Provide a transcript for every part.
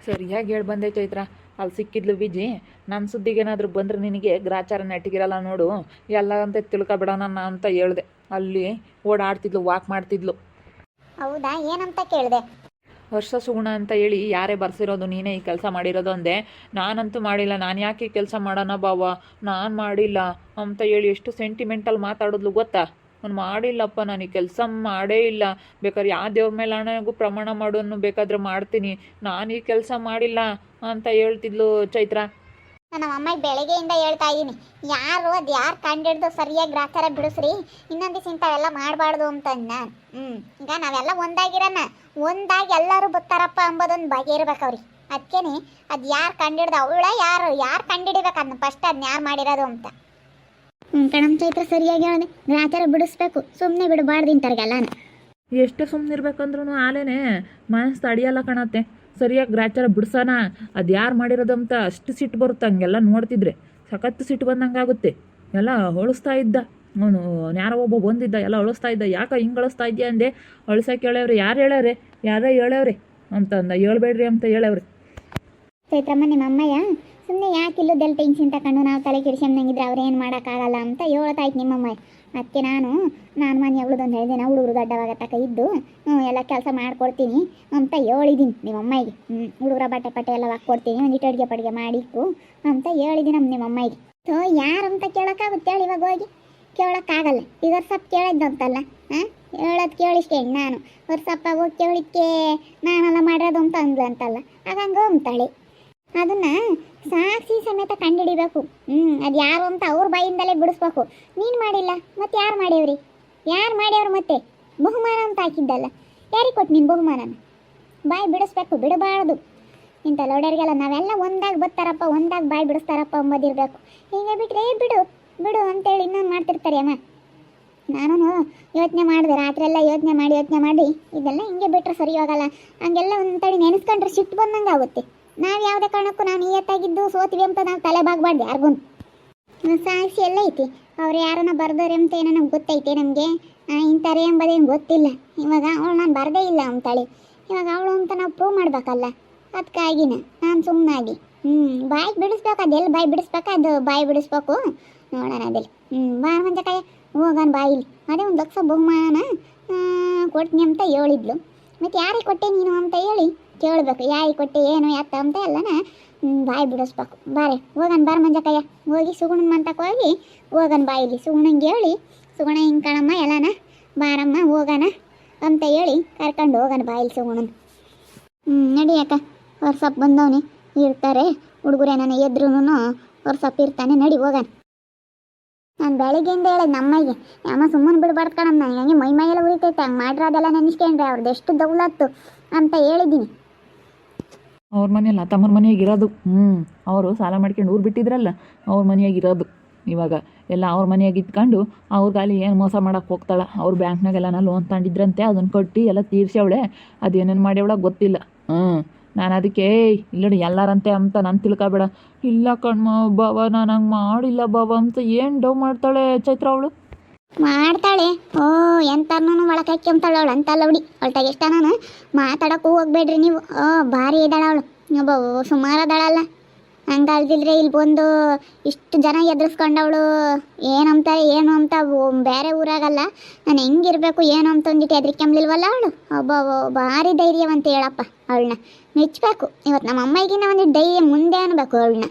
ಸರಿಯಾಗಿ ಹೇಳಿ ಬಂದೆ ಚೈತ್ರ. ಅಲ್ಲಿ ಸಿಕ್ಕಿದ್ಲು ವಿಜಿ. ನನ್ನ ಸುದ್ದಿಗೇನಾದರೂ ಬಂದರೆ ನಿನಗೆ ಗ್ರಾಚಾರ ನೆಟ್ಟಿಗಿರಲ್ಲ ನೋಡು, ಎಲ್ಲ ಅಂತ ತಿಳ್ಕೊಬಿಡೋಣ ಅಂತ ಹೇಳ್ದೆ. ಅಲ್ಲಿ ಓಡಾಡ್ತಿದ್ಲು, ವಾಕ್ ಮಾಡ್ತಿದ್ಲು. ಹೌದಾ, ಏನಂತ ಕೇಳಿದೆ? ವರ್ಷ ಸುಗುಣ ಅಂತ ಹೇಳಿ ಯಾರೇ ಬರ್ಸಿರೋದು, ನೀನೇ ಈ ಕೆಲಸ ಮಾಡಿರೋದು ಅಂದೆ. ನಾನಂತೂ ಮಾಡಿಲ್ಲ, ನಾನು ಯಾಕೆ ಕೆಲಸ ಮಾಡೋಣ ಬಾವ, ನಾನು ಮಾಡಿಲ್ಲ ಅಂತ ಹೇಳಿ ಎಷ್ಟು ಸೆಂಟಿಮೆಂಟಲ್ ಮಾತಾಡಿದ್ಲು ಗೊತ್ತಾ. ನಾನು ಮಾಡಿಲ್ಲಪ್ಪ, ನಾನು ಈ ಕೆಲಸ ಮಾಡೇ ಇಲ್ಲ, ಬೇಕಾದ್ರೆ ಯಾವ ದೇವ್ರ ಮೇಲೆ ಹಣೆಗೂ ಪ್ರಮಾಣ ಮಾಡೋನು ಬೇಕಾದ್ರೆ ಮಾಡ್ತೀನಿ, ನಾನು ಈ ಕೆಲಸ ಮಾಡಿಲ್ಲ ಅಂತ ಹೇಳ್ತಿದ್ಲು ಚೈತ್ರ. ನಮ್ಮ ಅಮ್ಮಗೆ ಬೆಳಗ್ಗೆಯಿಂದ ಹೇಳ್ತಾ ಇದ್ದೀನಿ, ಯಾರು ಅದು ಯಾರು ಕಂಡಿಡ್ದು ಸರಿಯಾಗಿ ಗ್ರಾಚಾರ ಬಿಡಿಸ್ರಿ, ಇನ್ನೊಂದು ದಿವಸ ಇಂಥವೆಲ್ಲ ಮಾಡಬಾರ್ದು ಅಂತ ನಾನು. ಈಗ ನಾವೆಲ್ಲ ಒಂದಾಗಿರೋಣ, ಒಂದಾಗಿ ಎಲ್ಲರೂ ಬರ್ತಾರಪ್ಪ ಅಂಬೋದೊಂದು ಬಗೆ ಇರ್ಬೇಕು ಅವ್ರಿಗೆ. ಅದಕ್ಕೇನೆ ಅದು ಯಾರು ಕಂಡಿಡ್ದು ಅವಳ ಯಾರು ಕಂಡಿಡಿಬೇಕು ಅದನ್ನ ಫಸ್ಟ್, ಅದನ್ನ ಯಾರು ಮಾಡಿರೋದು ಅಂತ. ಕಣಮ್ ಚೈತ್ರ ಸರಿಯಾಗಿ ಹೇಳಿದೆ, ಗ್ರಾಚಾರ ಬಿಡಿಸ್ಬೇಕು, ಸುಮ್ಮನೆ ಬಿಡಬಾರ್ದು ಇಂಥವ್ರಿಗೆಲ್ಲ. ಎಷ್ಟೇ ಸುಮ್ಮನಿರ್ಬೇಕಂದ್ರೂ ಆಲೇನೆ ಮನಸ್ಸು ತಡಿಯಲ್ಲ ಕಣತ್ತೆ. ಸರಿಯಾಗಿ ಗ್ರಾಚಾರ ಬಿಡ್ಸೋಣ, ಅದು ಯಾರು ಮಾಡಿರೋದು ಅಂತ ಅಷ್ಟು ಸಿಟ್ಟು ಬರುತ್ತೆ. ಹಂಗೆಲ್ಲ ನೋಡ್ತಿದ್ರೆ ಸಖತ್ತು ಸಿಟ್ಟು ಬಂದಂಗೆ ಆಗುತ್ತೆ. ಎಲ್ಲ ಹೊಳಿಸ್ತಾ ಇದ್ದ ಅವನು, ಯಾರೋ ಒಬ್ಬ ಬಂದಿದ್ದ, ಎಲ್ಲ ಅಳಿಸ್ತಾ ಇದ್ದ. ಯಾಕೆ ಹಿಂಗೆ ಅಳಿಸ್ತಾ ಇದೆಯಾ ಅಂದೆ. ಅಳ್ಸಕ್ಕೆ ಹೇಳವ್ರೆ, ಯಾರು ಹೇಳವ್ರೆ, ಯಾರೋ ಹೇಳವ್ರೆ ಅಂತಂದ, ಹೇಳ್ಬೇಡ್ರಿ ಅಂತ ಹೇಳವ್ರೆ. ಚೈತ್ರಮ್ಮ ನಿಮ್ಮ ಅಮ್ಮಯ್ಯ ಸುಮ್ಮನೆ ಯಾಕೆ ಇಲ್ಲದೆಲ್ಲ ಟೆನ್ಷನ್ ತಗೊಂಡು ನಾವು ತಲೆ ಕೆಡಿಸ್ಕೊಂಡಂಗಿದ್ರೆ ಅವ್ರೇನು ಮಾಡೋಕ್ಕಾಗಲ್ಲ ಅಂತ ಹೇಳ್ತಾಯ್ತು ನಿಮ್ಮಮ್ಮ. ಅದಕ್ಕೆ ನಾನು ಮನೆ ಅವಳದೊಂದು ಹೇಳಿದೆ, ನಾವು ಹುಡುಗರು ದೊಡ್ಡವಾಗ ತಕ ಇದ್ದು ಎಲ್ಲ ಕೆಲಸ ಮಾಡ್ಕೊಡ್ತೀನಿ ಅಂತ ಹೇಳಿದ್ದೀನಿ ನಿಮ್ಮಮ್ಮಗೆ. ಹುಡುಗರ ಬಟ್ಟೆ ಎಲ್ಲ ಹಾಕ್ಕೊಡ್ತೀನಿ, ಒಂದಿಟ್ಟು ಅಡುಗೆ ಪಡಿಗೆ ಮಾಡಿಕ್ಕು ಅಂತ ಹೇಳಿದ್ದೀನಿ ನಿಮ್ಮಮ್ಮಗೆ. ಸೊ ಯಾರಂತ ಕೇಳೋಕ್ಕಾಗುತ್ತೆ ಹೇಳಿ, ಇವಾಗ ಹೋಗಿ ಕೇಳೋಕ್ಕಾಗಲ್ಲ. ಈಗ ವರ್ಷಪ್ಪ ಕೇಳಿದ್ದಂತಲ್ಲ, ಹೇಳೋದು ಕೇಳಿಸ್ಕೆ ನಾನು ವರ್ಷಪ್ಪ ಹೋಗಿ ಕೇಳಿಕ್ಕೆ ನಾನೆಲ್ಲ ಮಾಡಿರೋದು ಅಂತ ಅಂದ್ಲು ಅಂತಲ್ಲ, ಹಾಗಂಗೆ ಅಂತಾಳೆ. ಅದನ್ನು ಸಾಕ್ಷಿ ಸಮೇತ ಕಂಡುಹಿಡಿಬೇಕು. ಅದು ಯಾರು ಅಂತ ಅವ್ರ ಬಾಯಿಂದಲೇ ಬಿಡಿಸ್ಬೇಕು. ನೀನು ಮಾಡಿಲ್ಲ, ಮತ್ತೆ ಯಾರು ಮಾಡ್ಯವ್ರಿ, ಯಾರು ಮಾಡ್ಯವ್ರು? ಮತ್ತೆ ಬಹುಮಾನ ಅಂತ ಹಾಕಿದ್ದಲ್ಲ, ಯಾರಿಗೆ ಕೊಟ್ಟು ನೀನು ಬಹುಮಾನನ? ಬಾಯಿ ಬಿಡಿಸ್ಬೇಕು, ಬಿಡಬಾರ್ದು. ಇಂಥ ಲೋಡರಿಗೆಲ್ಲ ನಾವೆಲ್ಲ ಒಂದಾಗಿ ಬರ್ತಾರಪ್ಪ, ಒಂದಾಗಿ ಬಾಯಿ ಬಿಡಿಸ್ತಾರಪ್ಪ ಅಂಬೋದಿರಬೇಕು. ಹೀಗೆ ಬಿಟ್ಟರೆ ಬಿಡು ಬಿಡು ಅಂತೇಳಿ ಇನ್ನೊಂದು ಮಾಡ್ತಿರ್ತಾರೆ ಅಮ್ಮ. ನಾನು ಯೋಚನೆ ಮಾಡಿದೆ, ರಾತ್ರಿ ಎಲ್ಲ ಯೋಚನೆ ಮಾಡಿ ಇದೆಲ್ಲ ಹಿಂಗೆ ಬಿಟ್ಟರೆ ಸರಿ ಹೋಗಲ್ಲ. ಹಂಗೆಲ್ಲ ಒಂದ್ತಡಿ ನೆನೆಸ್ಕೊಂಡ್ರೆ ಸಿಟ್ಟು ಬಂದಂಗೆ ಆಗುತ್ತೆ. ನಾವು ಯಾವುದೇ ಕಾರಣಕ್ಕೂ ನಾವು ನಿಯತ್ತಾಗಿದ್ದು ಸೋತೀವಿ ಅಂತ ನಾವು ತಲೆ ಬಾಗಬಾರ್ದು ಯಾರಿಗೂ. ಸಾಕ್ಷಿ ಎಲ್ಲ ಐತಿ, ಅವ್ರು ಯಾರನ್ನ ಬರ್ದವ್ರೆ ಅಂತ ಏನೋ ನಮ್ಗೆ ಗೊತ್ತೈತೆ. ನಮಗೆ ಇಂಥರೇ ಎಂಬುದೇನು ಗೊತ್ತಿಲ್ಲ. ಇವಾಗ ಅವಳು ನಾನು ಬರದೇ ಇಲ್ಲ ಅಂತಾಳೆ, ಇವಾಗ ಅವಳು ಅಂತ ನಾವು ಪ್ರೂವ್ ಮಾಡಬೇಕಲ್ಲ. ಅದಕ್ಕಾಗಿನ ನಾನು ಸುಮ್ಮನಾಗಿ ಬಾಯಿ ಬಿಡಿಸ್ಬೇಕು. ಅದೆಲ್ಲ ಬಾಯಿ ಬಿಡಿಸ್ಬೇಕು, ಅದು ಬಾಯಿ ಬಿಡಿಸ್ಬೇಕು. ನೋಡೋಣ ಅದೆಲ್ಲ. ಬಾರ ಮಂಜಕಾಯ ಹೋಗೋಣ ಬಾಯಿಲಿ. ಅದೇ 1 ಲಕ್ಷ ಬಹುಮಾನ ಕೊಡ್ತೀನಿ ಅಂತ ಹೇಳಿದ್ಲು. ಮತ್ತು ಯಾರಿಗೆ ಕೊಟ್ಟೆ ನೀನು ಅಂತ ಹೇಳಿ ಕೇಳಬೇಕು. ಯಾರಿಗೆ ಕೊಟ್ಟೆ ಏನು ಯಾತ ಅಂತ ಎಲ್ಲನ ಬಾಯಿ ಬಿಡಿಸ್ಬೇಕು. ಬಾರೆ ಹೋಗೋಣ, ಬಾರ ಮಂಜಕಾಯ ಹೋಗಿ ಸುಗುಣನ ಮಂತಕ್ಕೆ ಹೋಗೋಣ ಬಾಯಿಲಿ. ಸುಗುಣಂಗೆ ಹೇಳಿ, ಸುಗುಣ ಹಿಂಗೆ ಕಣಮ್ಮ ಎಲ್ಲನ ಬಾರಮ್ಮ ಹೋಗೋಣ ಅಂತ ಹೇಳಿ ಕರ್ಕೊಂಡು ಹೋಗೋಣ ಬಾಯಿಲಿ ಸುಗುಣನ. ನಡಿ ಅಕ್ಕ, ವರ್ಷಪ್ಪ ಬಂದವನಿ ಇರ್ತಾರೆ ಹುಡುಗರೇ, ನಾನು ಎದ್ರೂ ವರ್ಷಪ್ಪ ಇರ್ತಾನೆ, ನಡಿ ಹೋಗೋಣ. ನಾನು ಬೆಳಗ್ಗೆಯಿಂದ ಹೇಳಿದೆ ನಮ್ಮಗೆ, ಅಮ್ಮ ಸುಮ್ಮನೆ ಬಿಡ್ಬಾರ್ದು ಕಣಮ್ಮ, ನಾನು ಹಂಗೆ ಮೈಯೆಲ್ಲ ಉಳಿತೈತೆ, ಹಂಗೆ ಮಾಡಿರೋದೆಲ್ಲ ನೆನೆಸ್ಕೊಂಡ್ರೆ ಅವ್ರದ್ದು ಎಷ್ಟು ದೌಲತ್ತು ಅಂತ ಹೇಳಿದ್ದೀನಿ. ಅವ್ರ ಮನೆಯಲ್ಲ ತಮ್ಮರ ಮನೆಯಾಗಿರೋದು. ಅವರು ಸಾಲ ಮಾಡ್ಕೊಂಡು ಊರು ಬಿಟ್ಟಿದ್ರಲ್ಲ, ಅವ್ರ ಮನೆಯಾಗಿರೋದು. ಇವಾಗ ಎಲ್ಲ ಅವ್ರ ಮನೆಯಾಗಿ ಇಟ್ಕೊಂಡು ಅವ್ರಿಗಾಲಿ ಏನು ಮೋಸ ಮಾಡೋಕೆ ಹೋಗ್ತಾಳೆ. ಅವ್ರು ಬ್ಯಾಂಕ್ನಾಗೆಲ್ಲ ಲೋನ್ ತಗೊಂಡಿದ್ರಂತೆ, ಅದನ್ನು ಕಟ್ಟಿ ಎಲ್ಲ ತೀರ್ಸವಳೆ. ಅದೇನೇನು ಮಾಡ್ಯವಳ ಗೊತ್ತಿಲ್ಲ. ನಾನು ಅದಕ್ಕೆ ಇಲ್ಲಡಿ ಎಲ್ಲರಂತೆ ಅಂತ ನಾನು ತಿಳ್ಕೊಬೇಡ. ಇಲ್ಲ ಕಣ್ಮ ಬಾವ, ನಾನು ಹಂಗೆ ಮಾಡಿಲ್ಲ ಬಾವ ಅಂತ ಏನು ಡವ್ ಮಾಡ್ತಾಳೆ ಚೈತ್ರ. ಅವಳು ಮಾಡ್ತಾಳೆ, ಎಂತನೂ ಒಳಗೆ ಹಾಕ್ಯಂತಾಳೆ ಅವಳು ಅಂತಲ್ಲ ಹುಡಿ. ಅವಳ್ತಾಗ ಎಷ್ಟ ನಾನು ಮಾತಾಡೋಕ್ಕೂ ಹೋಗ್ಬೇಡ್ರಿ ನೀವು. ಭಾರಿ ಇದ್ದಾಳೆ ಅವಳು, ಸುಮಾರು ಅದಾಳಲ್ಲ. ಹಂಗಲ್ದಿಲ್ರಿ ಇಲ್ಲಿ ಬಂದು ಇಷ್ಟು ಜನ ಎದುರಿಸ್ಕೊಂಡವಳು ಏನಂತಾರೆ ಏನು ಅಂತ ಬೇರೆ ಊರಾಗಲ್ಲ. ನಾನು ಹೆಂಗಿರ್ಬೇಕು ಏನು ಅಂತ ಒಂದಿಟ್ಟು ಹೆದರಿಕೆಂಬ್ಲಿಲ್ವಲ್ಲ ಅವಳು. ಭಾರಿ ಧೈರ್ಯವಂತ ಹೇಳಪ್ಪ, ಅವಳನ್ನ ಮೆಚ್ಚಬೇಕು. ಇವತ್ತು ನಮ್ಮ ಅಮ್ಮಗಿನ ಒಂದಿಟ್ಟು ಧೈರ್ಯ ಮುಂದೆ ಅನ್ಬೇಕು ಅವಳನ್ನ.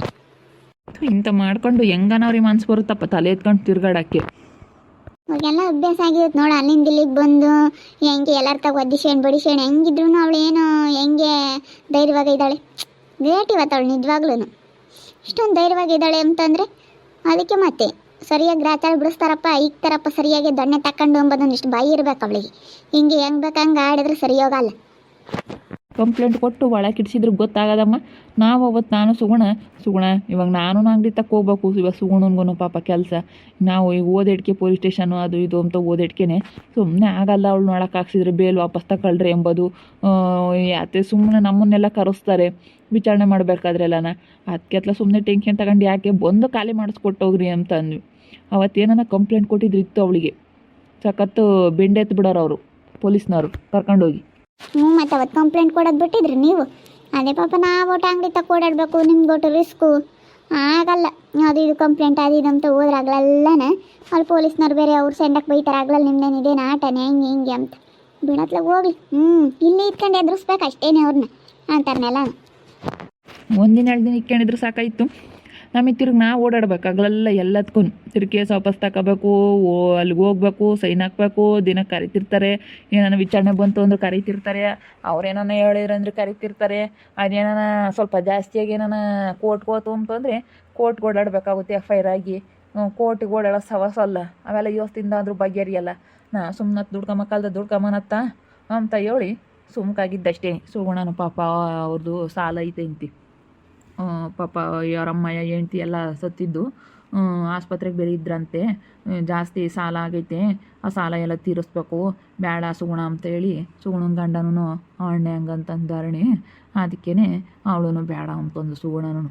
ಇಂಥ ಮಾಡ್ಕೊಂಡು ಹೆಂಗನವ್ರಿಗೆ ಮನ್ಸು ಬರುತ್ತಪ್ಪ ತಲೆ ಎತ್ಕೊಂಡು ತಿರ್ಗಾಡಕ್ಕೆ. ಅವಾಗೆಲ್ಲ ಅಭ್ಯಾಸ ಆಗಿರುತ್ತೆ ನೋಡು. ಅಲ್ಲಿಂದ ಇಲ್ಲಿಗೆ ಬಂದು ಹೆಂಗೆ ಎಲ್ಲರ ತಗ ಒದ್ದಿಸೇಣ್ ಬಡಿಸೇಣ್ ಹೆಂಗಿದ್ರು ಅವಳು ಏನು ಹೆಂಗೆ ಧೈರ್ಯವಾಗಿ ಇದ್ದಾಳೆ. ಗ್ರೇಟ್ ಇವತ್ತು ಅವಳು ನಿಜವಾಗ್ಲೂ ಇಷ್ಟೊಂದು ಧೈರ್ಯವಾಗಿ ಇದ್ದಾಳೆ ಅಂತಂದರೆ ಅದಕ್ಕೆ ಮತ್ತೆ ಸರಿಯಾಗಿ ಗ್ರಾಚಾರ ಬಿಡಿಸ್ತಾರಪ್ಪ, ಇಕ್ತಾರಪ್ಪ ಸರಿಯಾಗಿ ದೊಣ್ಣೆ ತಕೊಂಡು ಅಂಬೋದೊಂದು ಇಷ್ಟು ಬಾಯಿ ಇರ್ಬೇಕು ಅವಳಿಗೆ. ಹಿಂಗೆ ಹೆಂಗೆ ಬೇಕು ಹಂಗೆ ಆಡಿದ್ರೆ ಸರಿ ಹೋಗಲ್ಲ. ಕಂಪ್ಲೇಂಟ್ ಕೊಟ್ಟು ಒಳಗೆ ಇಡ್ಸಿದ್ರು ಗೊತ್ತಾಗದಮ್ಮ. ನಾವು ಅವತ್ತು ನಾನು ಸುಗುಣ ಇವಾಗ ನಾನು ಅಂಗಡಿ ತಕ್ಕ ಹೋಗ್ಬೇಕು. ಇವಾಗ ಸುಗುಣನ್ಗೂ ಪಾಪ ಕೆಲಸ. ನಾವು ಈಗ ಓದಿಡ್ಕೆ ಪೊಲೀಸ್ ಸ್ಟೇಷನು ಅದು ಇದು ಅಂತ ಓದಿಡ್ಕೆನೆ ಸುಮ್ಮನೆ ಆಗಲ್ಲ. ಅವಳು ನೋಡೋಕೆ ಹಾಕ್ಸಿದ್ರೆ ಬೇಲ್ ವಾಪಸ್ ತಗೊಳ್ರಿ ಎಂಬುದು. ಯಾಕೆ ಸುಮ್ಮನೆ ನಮ್ಮನ್ನೆಲ್ಲ ಕರೆಸ್ತಾರೆ ವಿಚಾರಣೆ ಮಾಡಬೇಕಾದ್ರೆಲ್ಲನ. ಅದಕ್ಕೆ ಸುಮ್ಮನೆ ಟೆನ್ಷನ್ ತಗೊಂಡು ಯಾಕೆ ಬಂದು ಖಾಲಿ ಮಾಡಿಸ್ಕೊಟ್ಟೋಗ್ರಿ ಅಂತ ಅಂದ್ವಿ. ಅವತ್ತೇನ ಕಂಪ್ಲೇಂಟ್ ಕೊಟ್ಟಿದ್ರು ಇತ್ತು ಅವಳಿಗೆ. ಸಖತ್ತು ಬೆಂಡೆತ್ತು ಬಿಡೋರು ಅವರು ಪೊಲೀಸ್ನವರು ಕರ್ಕೊಂಡೋಗಿ. ಮತ್ತು ಅವತ್ತು ಕಂಪ್ಲೇಂಟ್ ಕೊಡೋದು ಬಿಟ್ಟಿದ್ರಿ ನೀವು. ಅದೇ ಪಾಪ ನಾವು ಒಟ್ಟು ಅಂಗಡಿ ತಕ್ಕ ಓಡಾಡಬೇಕು, ನಿಮ್ಗೆ ಒಟ್ಟು ರಿಸ್ಕು ಆಗಲ್ಲ. ಅದು ಇದು ಕಂಪ್ಲೇಂಟ್ ಅದು ಇದು ಅಂತ ಹೋದ್ರೆ ಆಗ್ಲಲ್ಲನ ಅಲ್ಲಿ ಪೊಲೀಸ್ನವ್ರು ಬೇರೆ ಅವ್ರು ಸೆಂಡಕ್ಕೆ ಬೈತಾರೆ, ಆಗ್ಲಲ್ಲ ನಿಮ್ದೇನು ಇದೇನು ಆಟನೇ ಹೆಂಗೆ ಹಿಂಗೆ ಅಂತ ಬಿಡತ್ಲಾಗ ಹೋಗ್ಲಿ. ಇಲ್ಲಿ ಇಟ್ಕೊಂಡು ಎದುರಿಸ್ಬೇಕು ಅಷ್ಟೇನೆ ಅವ್ರನ್ನ ಅಂತಾರನೆಲ್ಲ. ಒಂದಿನ 2 ದಿನ ಇಕ್ಕೊಂಡಿದ್ರು ಸಾಕಾಯಿತು. ನಮಗೆ ತಿರ್ಗಿ ನಾವು ಓಡಾಡ್ಬೇಕು ಆಗ್ಲೆಲ್ಲ ಎಲ್ಲದಕ್ಕೂ. ತಿರ್ಗಿ ಕೇಸ್ ವಾಪಸ್ ತಗೋಬೇಕು, ಅಲ್ಲಿಗೆ ಹೋಗ್ಬೇಕು, ಸೈನ್ ಹಾಕ್ಬೇಕು, ದಿನಕ್ಕೆ ಕರಿತಿರ್ತಾರೆ. ಏನಾನ ವಿಚಾರಣೆ ಬಂತು ಅಂದ್ರೆ ಕರಿತಿರ್ತಾರೆ, ಅವ್ರೇನಾನ ಹೇಳಿರಂದ್ರೆ ಕರಿತಿರ್ತಾರೆ. ಅದೇನಾನ ಸ್ವಲ್ಪ ಜಾಸ್ತಿಯಾಗಿ ಏನಾನ ಕೋರ್ಟ್ಗೆ ಹೋತು ಅಂತಂದರೆ ಕೋರ್ಟ್ಗೆ ಓಡಾಡಬೇಕಾಗುತ್ತೆ FIR ಆಗಿ. ಕೋರ್ಟಿಗೆ ಓಡಾಡೋ ಸವಾಸ ಅಲ್ಲ ಅವೆಲ್ಲ ಯೋಸ್ತಿಂದ ಆದರೂ ಬಗೆಹರಿಯಲ್ಲ. ಸುಮ್ಮನೆ ದುಡ್ಕೊಂಬಕ್ಕಲ್ದ ದುಡ್ಕೊಂಬನತ್ತ ಅಂತ ಹೇಳಿ ಸುಮ್ಕಾಗಿದ್ದಷ್ಟೇ. ಸುಗುಣನು ಪಾಪ ಅವ್ರದ್ದು ಸಾಲ ಐತೆ ಅಂತಿ, ಪಾಪ ಯಾರಮ್ಮಯ್ಯ ಹೆಂಡ್ತಿ ಎಲ್ಲ ಸತ್ತಿದ್ದು, ಆಸ್ಪತ್ರೆಗೆ ಬೇರೆ ಇದ್ರಂತೆ. ಜಾಸ್ತಿ ಸಾಲ ಆಗೈತೆ, ಆ ಸಾಲ ಎಲ್ಲ ತೀರಿಸ್ಬೇಕು, ಬೇಡ ಸುಗುಣ ಅಂತೇಳಿ ಸುಗುಣನ ಗಂಡನೂ ಅಣ್ಣೆ ಹಂಗಂತಂದಾರಣೆ. ಅದಕ್ಕೇ ಅವಳು ಬೇಡ ಅಂತಂದು ಸುಗುಣನು.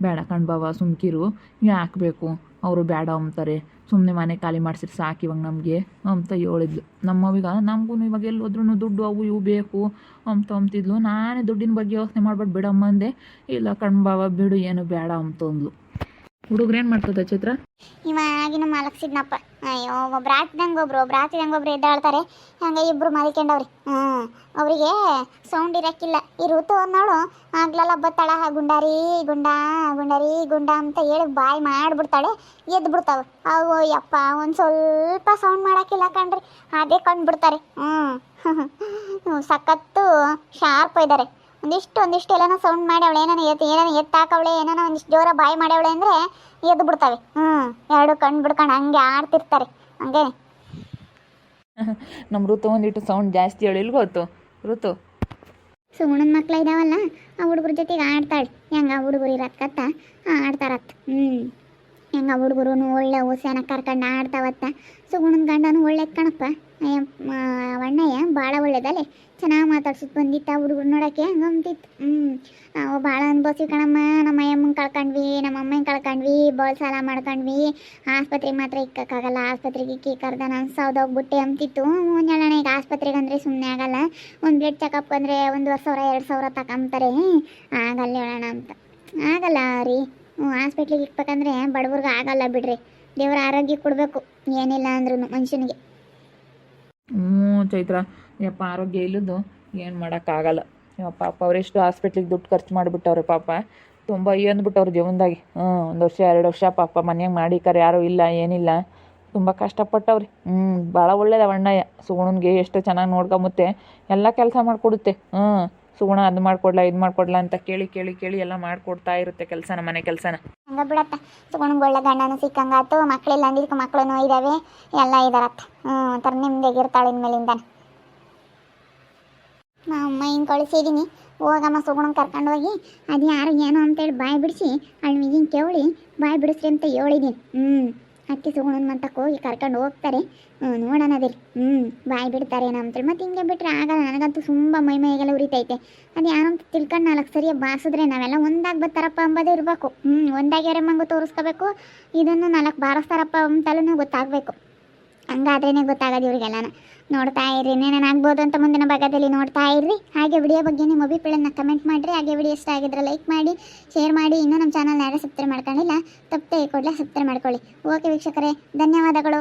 ಬೇಡ ಕಣ್ಬಾವ ಸುಮ್ಕಿರು, ಯಾಕಬೇಕು, ಅವರು ಬೇಡ ಅಂತಾರೆ, ಸುಮ್ಮನೆ ಮನೆ ಖಾಲಿ ಮಾಡಿಸಿರಿ ಸಾಕು ಇವಾಗ ನಮಗೆ ಅಂತ ಹೇಳಿದ್ಲು. ನಮ್ಮವೀಗ ನಮಗೂ ಇವಾಗ ಎಲ್ಲೋದ್ರೂ ದುಡ್ಡು ಅವು ಇವು ಬೇಕು ಅಂತಿದ್ಲು. ನಾನೇ ದುಡ್ಡಿನ ಬಗ್ಗೆ ಯೋಚನೆ ಮಾಡ್ಬಿಟ್ಟು ಬಿಡಮ್ಮ ಅಂದೆ. ಇಲ್ಲ ಕಣ್ಬಾವ ಬಿಡು ಏನು ಬೇಡ ಅಂತಂದ್ಲು. ಹುಡುಗ್ರೇನು ಮಾಡ್ತದೆ ಚೈತ್ರ? ಇವಾಗಿನ ಮಲಗಿಸಿದ್ನಪ್ಪ. ಅಯ್ಯೋ ಒಬ್ರು ಆಡ್ತಿದಂಗೆ ಒಬ್ರು ಎದ್ದಾಳ್ತಾರೆ, ಹಂಗೆ ಇಬ್ಬರು ಮಲ್ಕೊಂಡವ್ರಿ. ಅವರಿಗೆ ಸೌಂಡ್ ಇರೋಕ್ಕಿಲ್ಲ. ಈ ಋತು ನೋಡು ಆಗ್ಲೆಲ್ಲ ಬತ್ತಾಳ ಗುಂಡಾರಿ ಗುಂಡ ಅಂತ ಹೇಳಿ ಬಾಯಿ ಮಾಡಿಬಿಡ್ತಾಳೆ, ಎದ್ದು ಬಿಡ್ತಾವೆ ಅವು. ಯಪ್ಪ ಒಂದು ಸ್ವಲ್ಪ ಸೌಂಡ್ ಮಾಡೋಕ್ಕಿಲ್ಲ ಕಣ್ರಿ, ಅದೇ ಕಂಡುಬಿಡ್ತಾರೆ. ಸಖತ್ತು ಶಾರ್ಪ್ ಇದ್ದಾರೆ. ಒಂದಿಷ್ಟು ಎಲ್ಲನೋ ಸೌಂಡ್ ಮಾಡಿ ಅವಳು ಏನಾನ ಎತ್ತಾಕವಳೆ, ಏನಾನ ಒಂದಿಷ್ಟು ಜೋರ ಬಾಯಿ ಮಾಡ್ಯವಳೆ ಅಂದರೆ ಎದ್ದು ಬಿಡ್ತವೆ. ಎರಡು ಕಣ್ಣು ಬಿಡ್ಕೊಂಡು ಹಂಗೆ ಆಡ್ತಿರ್ತಾರೆ ಹಂಗೆ. ನಮ್ಮ ಋತು ಒಂದಿಟ್ಟು ಸೌಂಡ್ ಜಾಸ್ತಿ ಹೇಳಿ ಇಲ್ಲಿ ಗೊತ್ತು ಋತು. ಸುಗುಣನ ಮಕ್ಳು ಇದಾವಲ್ಲ, ಆ ಹುಡುಗರ ಜೊತೆಗೆ ಆಡ್ತಾಳೆ. ಹೆಂಗೆ ಆ ಹುಡುಗರು ಇರತ್ಕತ್ತ ಆಡ್ತಾರತ್ತ. ಹೆಂಗೆ ಆ ಹುಡುಗರು ಒಳ್ಳೆ ಹುಸೇನ ಕರ್ಕೊಂಡು ಆಡ್ತಾವತ್ತ. ಸುಗುಣನ ಗಂಡನು ಒಳ್ಳೇದು ಕಣಪ್ಪ. ಅಣ್ಣಯ್ಯ ಭಾಳ ಒಳ್ಳೇದಲ್ಲೇ, ಚೆನ್ನಾಗಿ ಮಾತಾಡ್ಸಿದ್ದು ಬಂದಿತ್ತು ಆ ಹುಡುಗರು ನೋಡೋಕ್ಕೆ ಹಂಗಂತಿತ್ತು. ನಾವು ಭಾಳ ಅನ್ಭವಿಸಿ ಕಣಮ್ಮ. ನಮ್ಮ ಅಮ್ಮನ ಕಳ್ಕೊಂಡ್ವಿ, ನಮ್ಮ ಅಮ್ಮನ ಕಳ್ಕೊಂಡ್ವಿ, ಬಾಳ್ ಸಾಲ ಮಾಡ್ಕೊಂಡ್ವಿ, ಆಸ್ಪತ್ರೆಗೆ ಮಾತ್ರ ಇಕ್ಕೋಕ್ಕಾಗಲ್ಲ, ಆಸ್ಪತ್ರೆಗೆ ಇಕ್ಕಿ ಕರ್ದ ನಾನು ಸೌದೋಗ್ಬಿಟ್ಟೆ ಅಂತಿತ್ತು. ಮುಂಜಾನೆ ಈಗ ಆಸ್ಪತ್ರೆಗೆ ಅಂದರೆ ಸುಮ್ಮನೆ ಆಗಲ್ಲ, ಒಂದು ಬ್ಲಡ್ ಚೆಕಪ್ ಅಂದರೆ 1,000 2,000 ತಗೊಂತಾರೆ, ಆಗಲ್ಲ ಹೇಳೋಣ ಅಂತ. ಆಗಲ್ಲ ರೀ, ಹಾಸ್ಪಿಟ್ಲಿಗೆ ಇಕ್ಬೇಕಂದ್ರೆ ಬಡವ್ರಿಗೆ ಆಗಲ್ಲ ಬಿಡ್ರಿ. ದೇವರ ಆರೋಗ್ಯ ಕೊಡಬೇಕು ಏನಿಲ್ಲ ಅಂದ್ರೂ ಮನುಷ್ಯನಿಗೆ. ಚೈತ್ರ ಯಪ್ಪ ಆರೋಗ್ಯ ಇಲ್ಲದ್ದು ಏನು ಮಾಡೋಕ್ಕಾಗಲ್ಲ. ಪಾಪ ಅವರೆಷ್ಟು ಹಾಸ್ಪಿಟ್ಲಿಗೆ ದುಡ್ಡು ಖರ್ಚು ಮಾಡಿಬಿಟ್ಟವ್ರೆ ಪಾಪ, ತುಂಬ ಅಂದ್ಬಿಟ್ಟವ್ರು ಜೀವನದಾಗಿ. 1 ವರ್ಷ 2 ವರ್ಷ ಪಾಪ ಮನೆಯಾಗ ಮಾಡಿಕಾರೆ ಯಾರೂ ಇಲ್ಲ ಏನಿಲ್ಲ, ತುಂಬ ಕಷ್ಟಪಟ್ಟವ್ರಿ. ಭಾಳ ಒಳ್ಳೇದವ ಅಣ್ಣಯ್ಯ. ಸುಗುಣನ್ಗೆ ಎಷ್ಟು ಚೆನ್ನಾಗಿ ನೋಡ್ಕೊಂಬತ್ತೆ, ಎಲ್ಲ ಕೆಲಸ ಮಾಡಿಕೊಡುತ್ತೆ. ಸುಗುಣ ಅದು ಮಾಡ್ಕೊಡ್ಲಾ ಇದು ಮಾಡ್ಕೊಡ್ಲಾ ಅಂತ ಕೇಳಿ ಎಲ್ಲ ಮಾಡಿಕೊಡ್ತಾ ಇರುತ್ತೆ ಕೆಲಸನ, ಮನೆ ಕೆಲಸನ. ಹಂಗ ಬಿಡತ್ತ. ಸುಗುಣಂಗೆ ಒಳ್ಳೆ ಗಂಡನೂ ಸಿಕ್ಕಂಗಾತು, ಮಕ್ಕಳೆಲ್ಲ ಅಂದಿದ್ದಕ್ಕೆ ಮಕ್ಕಳು ಇದ್ದಾವೆ, ಎಲ್ಲ ಇದಾರತ್ತ. ಒಂಥರ ನಿಮ್ದಾಗಿರ್ತಾಳೆ ಇನ್ಮೇಲಿಂದ. ನಮ್ಮ ಹಿಂಗೆ ಕಳಿಸಿದ್ದೀನಿ, ಹೋಗಮ್ಮ ಸುಗುಣಂಗೆ ಕರ್ಕೊಂಡು ಹೋಗಿ ಅದು ಯಾರು ಏನೋ ಅಂತೇಳಿ ಬಾಯಿ ಬಿಡಿಸಿ ಅಳ್ಮಿಗಿನ ಕೇಳಿ ಬಾಯಿ ಬಿಡಿಸ್ರಿ ಅಂತ ಹೇಳಿದ್ದೀನಿ. ಅಕ್ಕಿ ಸುಗುಣನ ಮಂತಕ್ಕೆ ಹೋಗಿ ಕರ್ಕೊಂಡು ಹೋಗ್ತಾರೆ, ನೋಡೋಣ ಅದಿರಿ. ಬಾಯಿ ಬಿಡ್ತಾರೇನೋ ಅಂತೇಳಿ. ಮತ್ತು ಹಿಂಗೆ ಬಿಟ್ಟರೆ ಆಗಲ್ಲ, ನನಗಂತೂ ತುಂಬ ಮೈಗೆಲ್ಲ ಉರಿತೈತೆ. ಅದು ಯಾರೋ ಅಂತ ತಿಳ್ಕೊಂಡು 4 ಸರಿಯಾಗಿ ಬಾರಿಸಿದ್ರೆ ನಾವೆಲ್ಲ ಒಂದಾಗಿ ಬರ್ತಾರಪ್ಪ ಅಂಬೋದೇ ಇರಬೇಕು. ಒಂದಾಗ್ಯಾರೆ ಮಂಗು ತೋರಿಸ್ಕೋಬೇಕು, ಇದನ್ನು 4 ಬಾರಿಸ್ತಾರಪ್ಪ ಅಂತಲೂ ಗೊತ್ತಾಗಬೇಕು. ಹಂಗಾದ್ರೇ ಗೊತ್ತಾಗೋದು ಇವ್ರಿಗೆಲ್ಲನ. ನೋಡ್ತಾ ಇರ್ರಿ, ಏನೇನು ಆಗ್ಬೋದು ಅಂತ ಮುಂದಿನ ಭಾಗದಲ್ಲಿ ನೋಡ್ತಾ ಇರ್ರಿ. ಹಾಗೆ ವಿಡಿಯೋ ಬಗ್ಗೆ ನಿಮ್ಮ ಅಭಿಪ್ರಾಯನ ಕಮೆಂಟ್ ಮಾಡಿರಿ. ಹಾಗೆ ವಿಡಿಯೋ ಇಷ್ಟ ಆಗಿದ್ರೆ ಲೈಕ್ ಮಾಡಿ, ಶೇರ್ ಮಾಡಿ. ಇನ್ನೂ ನಮ್ಮ ಚಾನಲ್ನ ಯಾರು ಸಬ್ಸ್ಕ್ರೈಬ್ ಮಾಡ್ಕೊಂಡಿಲ್ಲ ತಪ್ಪದೆ ಕೂಡಲೇ ಸಬ್ಸ್ಕ್ರೈಬ್ ಮಾಡ್ಕೊಳ್ಳಿ. ಓಕೆ ವೀಕ್ಷಕರೇ, ಧನ್ಯವಾದಗಳು.